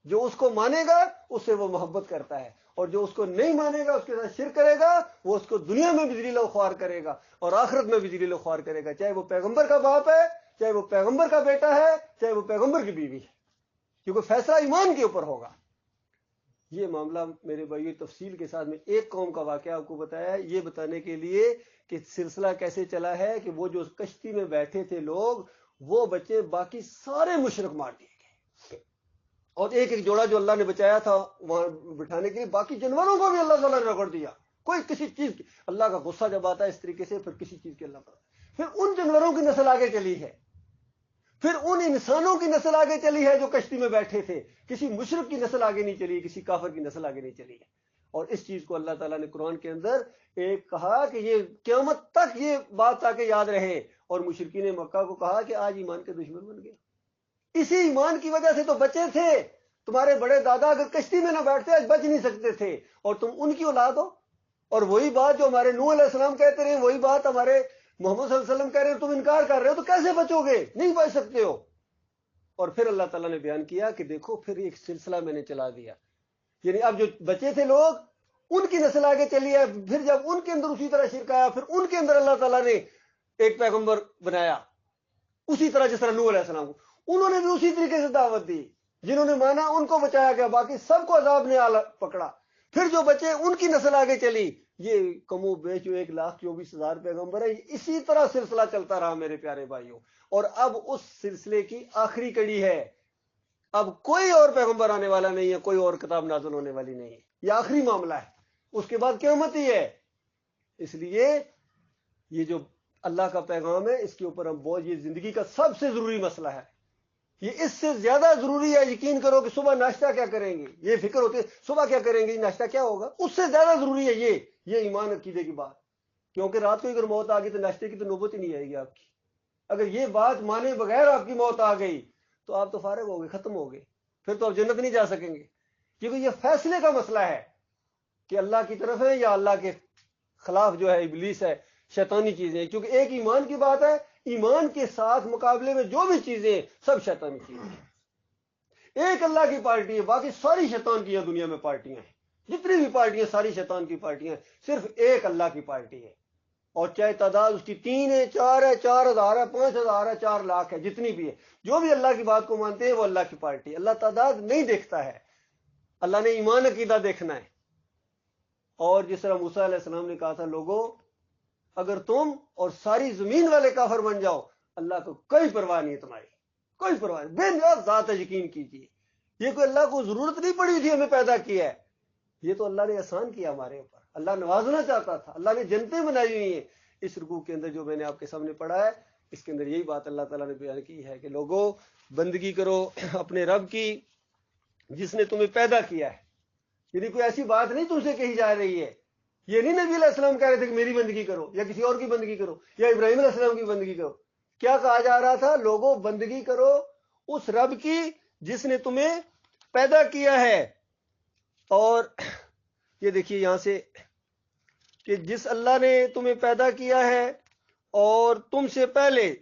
جو اس کو مانے گا اس سے وہ محبت کرتا ہے, اور جو اس کو نہیں مانے گا, اس کے ساتھ شرک کرے گا, وہ اس کو دنیا میں بھی ذلیل و خوار کرے گا اور آخرت میں بھی ذلیل و خوار کرے گا, چاہے وہ پیغمبر کا باپ ہے, چاہے وہ پیغمبر کا بیٹا ہے, چاہے وہ پیغمبر کی بیوی ہے, کیونکہ فیصلہ ایمان کے اوپر ہوگا. یہ معاملہ میرے بھائی تفصیل کے ساتھ میں ایک قوم کا واقعہ آپ کو بتایا ہے, یہ بتانے کے لیے کہ سلسلہ کیسے چلا ہے کہ وہ جو کشتی میں بیٹھے تھے لوگ, وہ بچے, باقی سارے مشرک مار دیے گئے. اور ایک ایک جوڑا جو اللہ نے بچایا تھا وہاں بٹھانے کے لیے, باقی جانوروں کو بھی اللہ تعالیٰ نے رگڑ دیا. کوئی کسی چیز کی, اللہ کا غصہ جب آتا ہے اس طریقے سے, پھر کسی چیز کے اللہ پر, پھر ان جانوروں کی نسل آگے چلی ہے, پھر ان انسانوں کی نسل آگے چلی ہے جو کشتی میں بیٹھے تھے. کسی مشرک کی نسل آگے نہیں چلی, کسی کافر کی نسل آگے نہیں چلی ہے. اور اس چیز کو اللہ تعالیٰ نے قرآن کے اندر ایک کہا کہ یہ قیامت تک یہ بات تاکہ یاد رہے, اور مشرکین مکہ کو کہا کہ آج ایمان کے دشمن بن گئے. اسی ایمان کی وجہ سے تو بچے تھے, تمہارے بڑے دادا اگر کشتی میں نہ بیٹھتے آج بچ نہیں سکتے تھے، اور تم ان کی اولاد ہو، اور وہی بات جو ہمارے نوح علیہ السلام کہتے رہے، وہی بات ہمارے محمد صلی اللہ علیہ وسلم کہہ رہے ہیں، تم انکار کر رہے ہو، تو کیسے بچو گے؟ نہیں بچ سکتے ہو۔ اور پھر اللہ تعالیٰ نے بیان کیا کہ دیکھو پھر ایک سلسلہ میں نے چلا دیا، یعنی اب جو بچے تھے لوگ، ان کی نسل آگے چلی ہے، پھر جب ان کے اندر اسی طرح شرک آیا، پھر ان کے اندر اللہ تعالیٰ نے ایک پیغمبر بنایا، اسی طرح جس طرح نوح علیہ السلام کو انہوں نے بھی اسی طریقے سے دعوت دی، جنہوں نے مانا ان کو بچایا گیا، باقی سب کو عذاب نے پکڑا۔ پھر جو بچے ان کی نسل آگے چلی، یہ کم و بیش جو 1,24,000 پیغمبر ہے، اسی طرح سلسلہ چلتا رہا میرے پیارے بھائیوں۔ اور اب اس سلسلے کی آخری کڑی ہے، اب کوئی اور پیغمبر آنے والا نہیں ہے، کوئی اور کتاب نازل ہونے والی نہیں ہے، یہ آخری معاملہ ہے، اس کے بعد قیامت ہی ہے۔ اس لیے یہ جو اللہ کا پیغام ہے، اس کے اوپر ہم بہت، یہ زندگی کا سب سے ضروری مسئلہ ہے، یہ اس سے زیادہ ضروری ہے، یقین کرو کہ صبح ناشتہ کیا کریں گے، یہ فکر ہوتی ہے صبح کیا کریں گے، ناشتہ کیا ہوگا، اس سے زیادہ ضروری ہے یہ ایمان عقیدے کی بات، کیونکہ رات کو اگر موت آ گئی تو ناشتے کی تو نوبت ہی نہیں آئے گی آپ کی۔ اگر یہ بات مانے بغیر آپ کی موت آ گئی تو آپ تو فارغ ہو گئے، ختم ہو گئے، پھر تو آپ جنت نہیں جا سکیں گے، کیونکہ یہ فیصلے کا مسئلہ ہے کہ اللہ کی طرف ہے یا اللہ کے خلاف جو ہے ابلیس ہے، شیطانی چیزیں، کیونکہ ایک ایمان کی بات ہے، ایمان کے ساتھ مقابلے میں جو بھی چیزیں ہیں سب شیطانی چیزیں ہیں۔ ایک اللہ کی پارٹی ہے، باقی ساری شیطان کی دنیا میں پارٹیاں ہیں، جتنی بھی پارٹیاں ساری شیطان کی پارٹیاں ہیں، صرف ایک اللہ کی پارٹی ہے، اور چاہے تعداد اس کی 3 ہے، 4 ہے، 4,000 ہے، 5,000 ہے، 4 لاکھ ہے، جتنی بھی ہے، جو بھی اللہ کی بات کو مانتے ہیں وہ اللہ کی پارٹی ہے۔ اللہ تعداد نہیں دیکھتا ہے، اللہ نے ایمان عقیدہ دیکھنا ہے۔ اور جس طرح موسیٰ علیہ السلام نے کہا تھا، لوگوں اگر تم اور ساری زمین والے کافر بن جاؤ، اللہ کو کوئی پرواہ نہیں ہے، تمہاری کوئی پرواہ نہیں، بے نیاز ذات ہے، یقین کیجیے، یہ کوئی اللہ کو ضرورت نہیں پڑی تھی ہمیں پیدا کیا ہے، یہ تو اللہ نے احسان کیا ہمارے اوپر، اللہ نوازنا چاہتا تھا، اللہ نے جنتیں بنائی ہوئی ہیں۔ اس رکوع کے اندر جو میں نے آپ کے سامنے پڑھا ہے، اس کے اندر یہی بات اللہ تعالیٰ نے بیان کی ہے کہ لوگوں بندگی کرو اپنے رب کی جس نے تمہیں پیدا کیا ہے، یعنی کوئی ایسی بات نہیں تم سے کہی جا رہی ہے، یہ نہیں نبی علیہ السلام کہہ رہے تھے کہ میری بندگی کرو یا کسی اور کی بندگی کرو یا ابراہیم علیہ السلام کی بندگی کرو، کیا کہا جا رہا تھا؟ لوگوں بندگی کرو اس رب کی جس نے تمہیں پیدا کیا ہے۔ اور یہ دیکھیے یہاں سے کہ جس اللہ نے تمہیں پیدا کیا ہے اور تم سے پہلے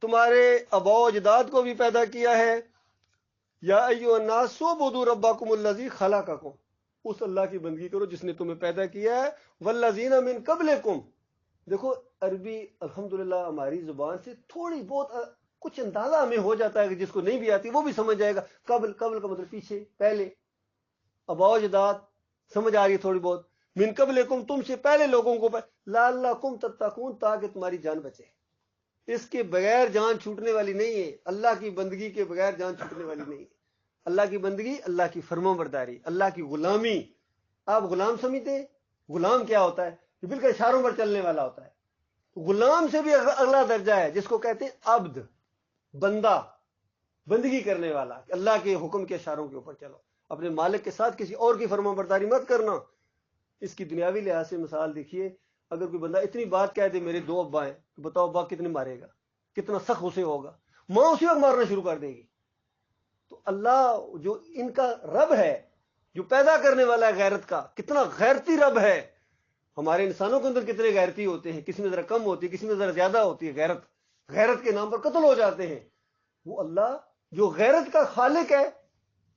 تمہارے آباء و اجداد کو بھی پیدا کیا ہے، یا ایھا الناس اعبدوا ربکم الذی خلقکم، اس اللہ کی بندگی کرو جس نے تمہیں پیدا کیا ہے، والذین من قبلکم۔ دیکھو عربی الحمدللہ ہماری زبان سے تھوڑی بہت کچھ اندازہ ہمیں ہو جاتا ہے، کہ جس کو نہیں بھی آتی وہ بھی سمجھ جائے گا، قبل کا مطلب پیچھے، پہلے، آباء و اجداد سمجھ آ رہی تھوڑی بہت، من قبلکم تم سے پہلے لوگوں کو، لعلکم تتقون تاکہ تمہاری جان بچے، اس کے بغیر جان چھوٹنے والی نہیں ہے، اللہ کی بندگی کے بغیر جان چھوٹنے والی نہیں ہے۔ اللہ کی بندگی، اللہ کی فرمانبرداری، اللہ کی غلامی۔ آپ غلام سمجھتے ہیں؟ غلام کیا ہوتا ہے؟ یہ بالکل اشاروں پر چلنے والا ہوتا ہے۔ غلام سے بھی اگلا درجہ ہے جس کو کہتے ہیں عبد، بندہ، بندگی کرنے والا، اللہ کے حکم کے اشاروں کے اوپر چلو، اپنے مالک کے ساتھ کسی اور کی فرمانبرداری مت کرنا۔ اس کی دنیاوی لحاظ سے مثال دیکھیے، اگر کوئی بندہ اتنی بات کہہ دے میرے 2 ابا ہیں، تو بتاؤ ابا کتنے مارے گا، کتنا سخت اسے ہوگا، ماں اسی وقت مارنا شروع کر دے گی۔ تو اللہ جو ان کا رب ہے، جو پیدا کرنے والا ہے غیرت کا، کتنا غیرتی رب ہے۔ ہمارے انسانوں کے اندر کتنے غیرتی ہوتے ہیں، کسی میں ذرا کم ہوتی ہے، کسی میں ذرا زیادہ ہوتی ہے، غیرت کے نام پر قتل ہو جاتے ہیں۔ وہ اللہ جو غیرت کا خالق ہے،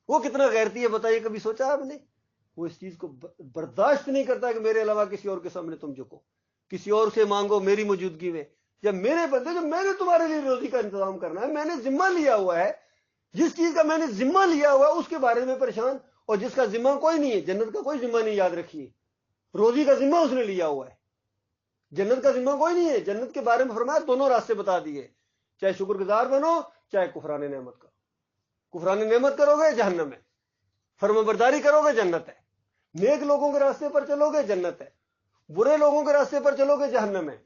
وہ کتنا غیرتی ہے بتائیے، کبھی سوچا آپ نے؟ وہ اس چیز کو برداشت نہیں کرتا کہ میرے علاوہ کسی اور کے سامنے تم جھکو، کسی اور سے مانگو میری موجودگی میں، جب میرے بندے، جو میں نے تمہارے لیے روزی کا انتظام کرنا ہے، میں نے ذمہ لیا ہوا ہے، جس چیز کا میں نے ذمہ لیا ہوا ہے اس کے بارے میں پریشان، اور جس کا ذمہ کوئی نہیں ہے، جنت کا کوئی ذمہ نہیں، یاد رکھیے، روزی کا ذمہ اس نے لیا ہوا ہے، جنت کا ذمہ کوئی نہیں ہے۔ جنت کے بارے میں فرمایا دونوں راستے بتا دیے، چاہے شکر گزار بنو، چاہے کفران نعمت کرو، کفران نعمت کرو گے جہنم ہے، فرمانبرداری کرو گے جنت ہے، نیک لوگوں کے راستے پر چلو گے جنت ہے، برے لوگوں کے راستے پر چلو گے جہنم ہے۔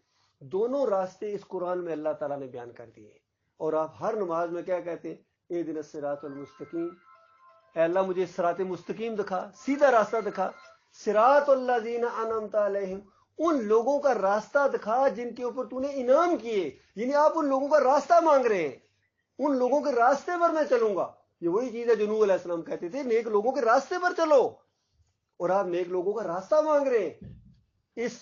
دونوں راستے اس قرآن میں اللہ تعالیٰ نے بیان کر دیے، اور آپ ہر نماز میں کیا کہتے ہیں؟ اہدنا الصراط المستقیم، اے اللہ مجھے صراط مستقیم دکھا، سیدھا راستہ دکھا، صراط الذین انعمت علیہم، ان لوگوں کا راستہ دکھا جن کے اوپر تو نے انعام کیے، یعنی آپ ان لوگوں کا راستہ مانگ رہے ہیں، ان لوگوں کے راستے پر میں چلوں گا، یہ وہی چیز ہے جو نوح علیہ السلام کہتے تھے نیک لوگوں کے راستے پر چلو، اور آپ نیک لوگوں کا راستہ مانگ رہے ہیں۔ اس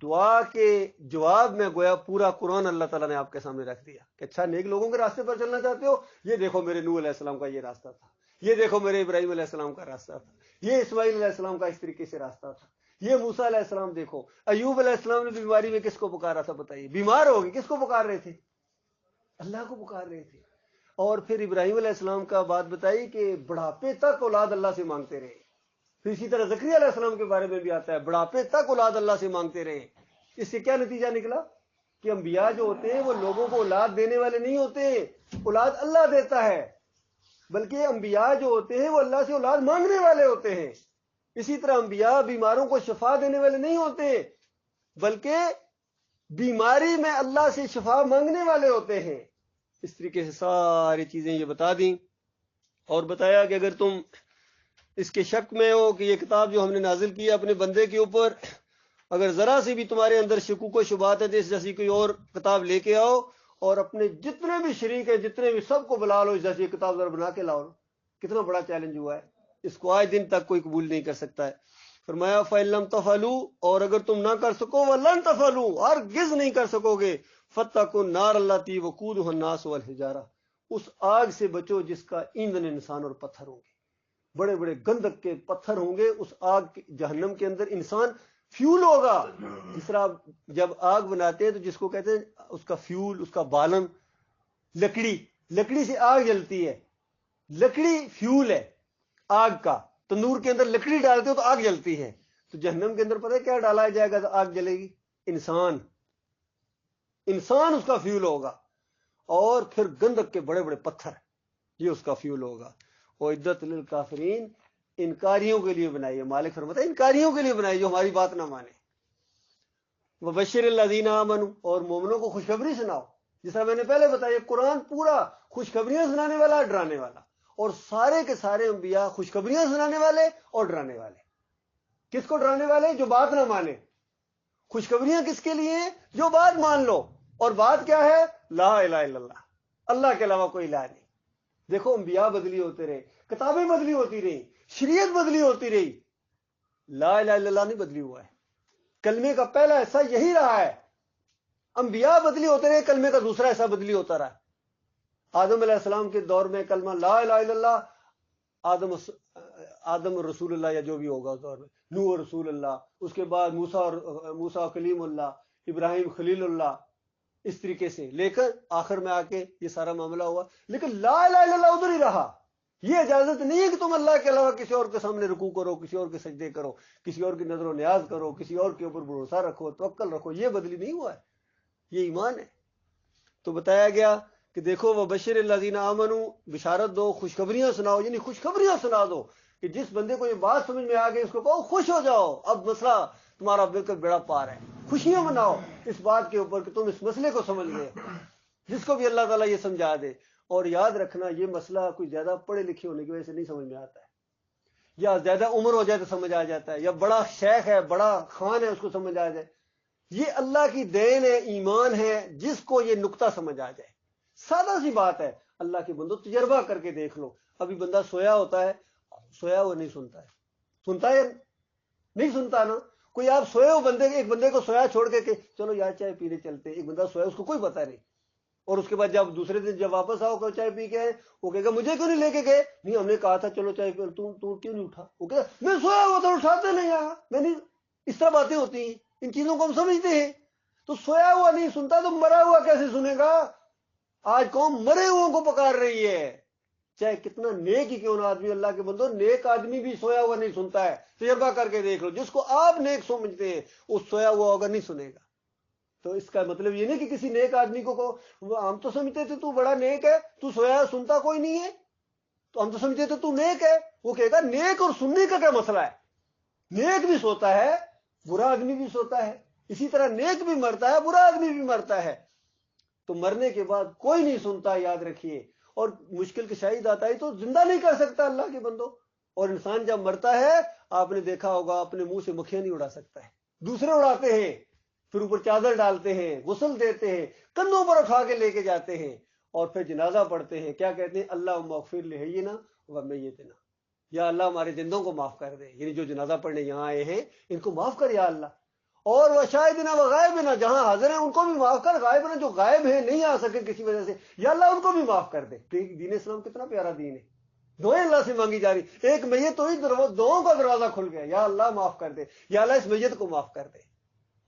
دعا کے جواب میں گویا پورا قرآن اللہ تعالیٰ نے آپ کے سامنے رکھ دیا کہ اچھا نیک لوگوں کے راستے پر چلنا چاہتے ہو، یہ دیکھو میرے نوح علیہ السلام کا یہ راستہ تھا، یہ دیکھو میرے ابراہیم علیہ السلام کا راستہ تھا، یہ اسماعیل علیہ السلام کا اس طریقے سے راستہ تھا، یہ موسیٰ علیہ السلام دیکھو، ایوب علیہ السلام نے بیماری میں کس کو پکارا تھا بتائیے، بیمار ہو گئے کس کو پکار رہے تھے؟ اللہ کو پکار رہے تھے۔ اور پھر ابراہیم علیہ السلام کا بات بتائی کہ بڑھاپے تک اولاد اللہ سے مانگتے رہے۔ پھر اسی طرح زکریا علیہ السلام کے بارے میں بھی آتا ہے بڑھاپے تک اولاد اللہ سے مانگتے رہے۔ اس سے کیا نتیجہ نکلا کہ انبیاء جو ہوتے ہیں وہ لوگوں کو اولاد دینے والے نہیں ہوتے، اولاد اللہ دیتا ہے، بلکہ انبیاء جو ہوتے ہیں وہ اللہ سے اولاد مانگنے والے ہوتے ہیں۔ اسی طرح انبیاء بیماروں کو شفا دینے والے نہیں ہوتے، بلکہ بیماری میں اللہ سے شفا مانگنے والے ہوتے ہیں۔ اس طریقے سے ساری چیزیں یہ بتا دیں، اور بتایا کہ اگر تم اس کے شک میں ہو کہ یہ کتاب جو ہم نے نازل کی ہے اپنے بندے کے اوپر، اگر ذرا سے بھی تمہارے اندر شکوک و شبہات ہے تو اس جیسی کوئی اور کتاب لے کے آؤ، اور اپنے جتنے بھی شریک ہیں جتنے بھی سب کو بلا لو، اس جیسی کتاب ذرا بنا کے لاؤ۔ کتنا بڑا چیلنج ہوا ہے، اس کو آج دن تک کوئی قبول نہیں کر سکتا ہے۔ فرمایا فَإِن لَمْ تَفْعَلُوا، اور اگر تم نہ کر سکو، وَلَن تَفْعَلُوا، ہرگز نہیں کر سکو گے، فَاتَّقُوا النَّارَ الَّتِي وَقُودُهَا النَّاسُ وَالْحِجَارَةُ، اس آگ سے بچو جس کا ایندھن انسان اور پتھر ہوں گے، بڑے بڑے گندک کے پتھر ہوں گے اس آگ جہنم کے اندر، انسان فیول ہوگا۔ جس طرح جب آگ بناتے ہیں تو جس کو کہتے ہیں اس کا فیول، اس کا بالن لکڑی سے آگ جلتی ہے، لکڑی فیول ہے آگ کا، تندور کے اندر لکڑی ڈالتے ہو تو آگ جلتی ہے، تو جہنم کے اندر پتہ ہے کیا ڈالا جائے گا تو آگ جلے گی؟ انسان اس کا فیول ہوگا، اور پھر گندک کے بڑے بڑے پتھر، یہ اس کا فیول ہوگا۔ وَعِدَّتْ لِلْكَافِرِينَ، انکاریوں کے لیے بنائی ہے، مالک فرماتا ہے انکاریوں کے لیے بنائی جو ہماری بات نہ مانے۔ وَبَشِّرِ الَّذِينَ آمَنُوا، اور مومنوں کو خوشخبری سناؤ۔ جس طرح میں نے پہلے بتایا قرآن پورا خوشخبریاں سنانے والا، ڈرانے والا، اور سارے کے سارے انبیاء خوشخبریاں سنانے والے اور ڈرانے والے۔ کس کو ڈرانے والے؟ جو بات نہ مانے۔ خوشخبریاں کس کے لیے ہیں؟ جو بات مان لو، اور بات کیا ہے؟ لا الہ الا اللہ، اللہ کے علاوہ کوئی الہ نہیں۔ دیکھو انبیاء بدلی ہوتے رہے، کتابیں بدلی ہوتی رہی، شریعت بدلی ہوتی رہی، لا الہ الا اللہ نہیں بدلی ہوا ہے۔ کلمے کا پہلا حصہ یہی رہا ہے، انبیاء بدلی ہوتے رہے، کلمے کا دوسرا حصہ بدلی ہوتا رہا۔ آدم علیہ السلام کے دور میں کلمہ لا الہ الا اللہ، آدم رسول اللہ یا جو بھی ہوگا اس دور میں، نوح رسول اللہ، اس کے بعد موسیٰ کلیم اللہ، ابراہیم خلیل اللہ، اس طریقے سے لے کر آخر میں آ کے یہ سارا معاملہ ہوا۔ لیکن لا الہ الا اللہ ادھر ہی رہا۔ یہ اجازت نہیں ہے کہ تم اللہ کے علاوہ کسی اور کے سامنے رکوع کرو، کسی اور کے سجدے کرو، کسی اور کی نظر و نیاز کرو، کسی اور کے اوپر بھروسہ رکھو، توکل رکھو، یہ بدلی نہیں ہوا ہے، یہ ایمان ہے۔ تو بتایا گیا کہ دیکھو وَبَشِّرِ الَّذِينَ آمَنُوا، بشارت دو، خوشخبریاں سناؤ، یعنی خوشخبریاں سنا دو کہ جس بندے کو یہ بات سمجھ میں آ گئی اس کو کہو خوش ہو جاؤ، اب مسئلہ تمہارا بالکل بیڑا پار ہے۔ خوشیاں مناؤ اس بات کے اوپر کہ تم اس مسئلے کو سمجھ گئے، جس کو بھی اللہ تعالیٰ یہ سمجھا دے۔ اور یاد رکھنا یہ مسئلہ کوئی زیادہ پڑھے لکھے ہونے کی وجہ سے نہیں سمجھ میں آتا ہے، یا زیادہ عمر ہو جائے تو سمجھ آ جاتا ہے، یا بڑا شیخ ہے، بڑا خان ہے، اس کو سمجھ آ جائے۔ یہ اللہ کی دین ہے، ایمان ہے، جس کو یہ نقطہ سمجھ آ جائے۔ سادہ سی بات ہے، اللہ کے بندو تجربہ کر کے دیکھ لو۔ ابھی بندہ سویا ہوتا ہے، سویا ہوا نہیں سنتا ہے، سنتا ہے نہیں سنتا نا؟ کوئی آپ سوئے ہو بندے، ایک بندے کو سویا چھوڑ کے کہ چلو یار چائے پینے چلتے، ایک بندہ سویا اس کو کوئی پتہ نہیں، اور اس کے بعد جب دوسرے دن جب واپس آؤ کہ چائے پی کے آئے، وہ کہے گا مجھے کیوں نہیں لے کے گئے؟ نہیں ہم نے کہا تھا چلو چائے پی، تو کیوں نہیں اٹھا؟ وہ کہے میں سویا ہوا تھا اٹھاتے نہیں آیا، میں نہیں۔ اس طرح باتیں ہوتی ہیں، ان چیزوں کو ہم سمجھتے ہیں۔ تو سویا ہوا نہیں سنتا تو مرا ہوا کیسے سنے گا؟ آج قوم مرے ہوں کو پکار رہی ہے، چاہے کتنا نیک ہی کیوں نہ آدمی۔ اللہ کے بندو نیک آدمی بھی سویا ہوا نہیں سنتا ہے، تجربہ کر کے دیکھ لو۔ جس کو آپ نیک سمجھتے ہیں وہ سویا ہوا ہوگا نہیں سنے گا۔ تو اس کا مطلب یہ نہیں کہ کسی نیک آدمی کو ہم تو سمجھتے تھے تو بڑا نیک ہے، تو سویا سنتا کوئی نہیں ہے، تو ہم تو سمجھتے تھے تو نیک ہے۔ وہ کہے گا نیک اور سننے کا کیا مسئلہ ہے؟ نیک بھی سوتا ہے، برا آدمی بھی سوتا ہے، اسی طرح نیک بھی مرتا ہے، برا آدمی بھی مرتا ہے۔ تو مرنے کے بعد کوئی نہیں سنتا، یاد رکھیے۔ اور مشکل کشائی آتا ہے تو زندہ نہیں کر سکتا اللہ کے بندو۔ اور انسان جب مرتا ہے آپ نے دیکھا ہوگا اپنے منہ سے مکھیاں نہیں اڑا سکتا ہے، دوسرے اڑاتے ہیں، پھر اوپر چادر ڈالتے ہیں، غسل دیتے ہیں، کندھوں پر اٹھا کے لے کے جاتے ہیں، اور پھر جنازہ پڑھتے ہیں، کیا کہتے ہیں؟ اللہم اغفر لحینا و میتنا، یا اللہ ہمارے زندوں کو معاف کر دے، یعنی جو جنازہ پڑھنے یہاں آئے ہیں ان کو معاف کر یا اللہ، اور وہ شاہدنا و غائبنا، جہاں حاضر ہیں ان کو بھی معاف کر، غائبنا جو غائب ہیں نہیں آ سکے کسی وجہ سے، یا اللہ ان کو بھی معاف کر دے۔ دین اسلام کتنا پیارا دین ہے، دعائیں اللہ سے مانگی جا رہی، ایک میت تو ہی دعاؤں کا دروازہ کھل گیا، یا اللہ معاف کر دے، یا اللہ اس میت کو معاف کر دے،